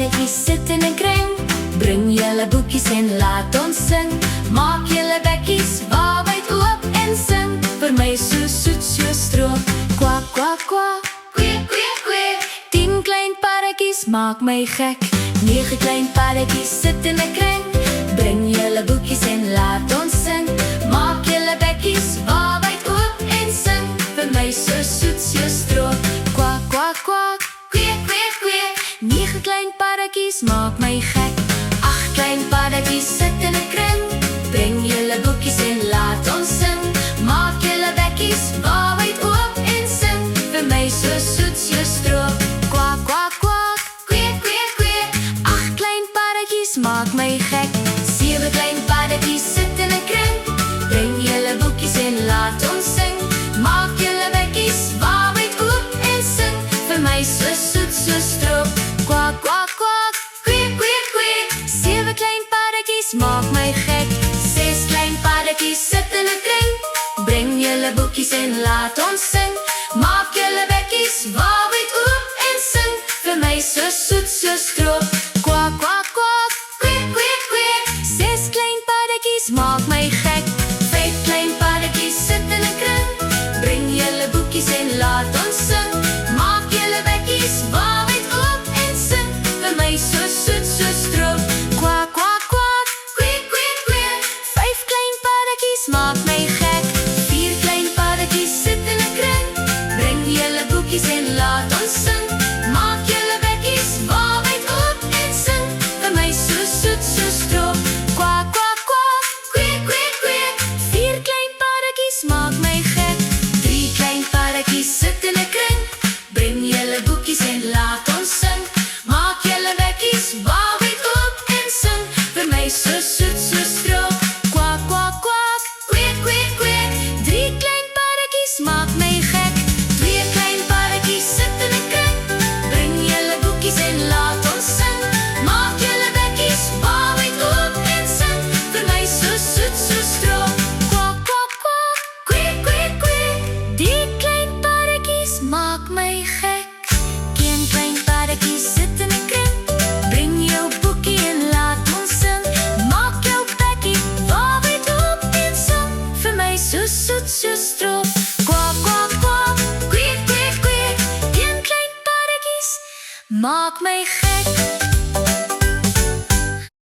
paartjies sit in 'n kring. Bring julle boekies en laat ons sing. Maak julle bekkies wyd oop en sing. Vir my so soet so stroop. Kwak, kwak, kwak, kwee, kwee, kwee. 10 klein paartjies maak my gek. 9 klein paartjies sit in 'n kring. Bring julle boekies en laat ons sing. Maak julle bekkies wyd oop en sing. Vir my so soet so stroop. Kwak, kwak, kwak, kwee, kwee, kwee. 9 klein paartjies maak my gek. 8 klein paartjies sit in 'n kring. Bring julle boekies en laat ons sing. Maak julle bekkies wyd oop en sing. Vir my so soet so stroop. Kwak, kwak, kwak, kwee, kwee, kwee. 8 klein paartjies maak my gek. 7 klein paartjies sit in 'n kring. Bring julle boekies en laat ons sing. Maak julle bekkies wyd oop en sing. Vir my so soet so stroop. Kwak, kwak, kwak, kwee, kwee, kwee. 7 klein paartjies maak my gek. 6 klein paartjies sit in 'n kring. Bring julle boekies en laat ons sing. Maak julle bekkies wyd oop en sing. Vir my so soet so stroop. Kwak, kwak, kwak, kwee, kwee, kwee. 6 klein paartjies maak my gek. 5 klein paartjies sit in 'n kring. Bring julle boekies en laat ons sing. Maak julle bekkies wyd oop en sing. Vir my so soet so stroop. Kwak, kwak, kwak, kwee, kwee, kwee. 5 klein paartjies maak my gek. 4 klein paartjies sit in 'n kring. Bring julle boekies en laat ons sing. Maak julle bekkies wyd oop en sing. Vir my so soet so stroop. Kwak, kwak, kwak, kwee, kwee, kwee. 4 klein paartjies maak my gek. 3 klein paartjies sit in 'n kring. Bring julle boekies en laat ons sing. Maak julle bekkies wyd oop en sing. Vir my so soet so stroop. Kwak, kwak, kwak, kwee, kwee, kwee. 3 klein paartjies maak my gek. 2 klein paartjies sit in 'n kring. Bring julle boekies en laat ons sing. Maak julle bekkies wyd oop en sing. Vir my so soet so stroop. Kwak, kwak, kwak, kwee, kwee, kwee. 3 klein paartjies maak my gek. 1 klein paartjies sit in 'n kring. Bring jou boekie en laat ons sing. Maak jou bekkie wyd oop en sing. Vir my so soet so stroop. Kwak, kwak, kwak, kwee, kwee, kwee. 1 klein paartjies maak my gek.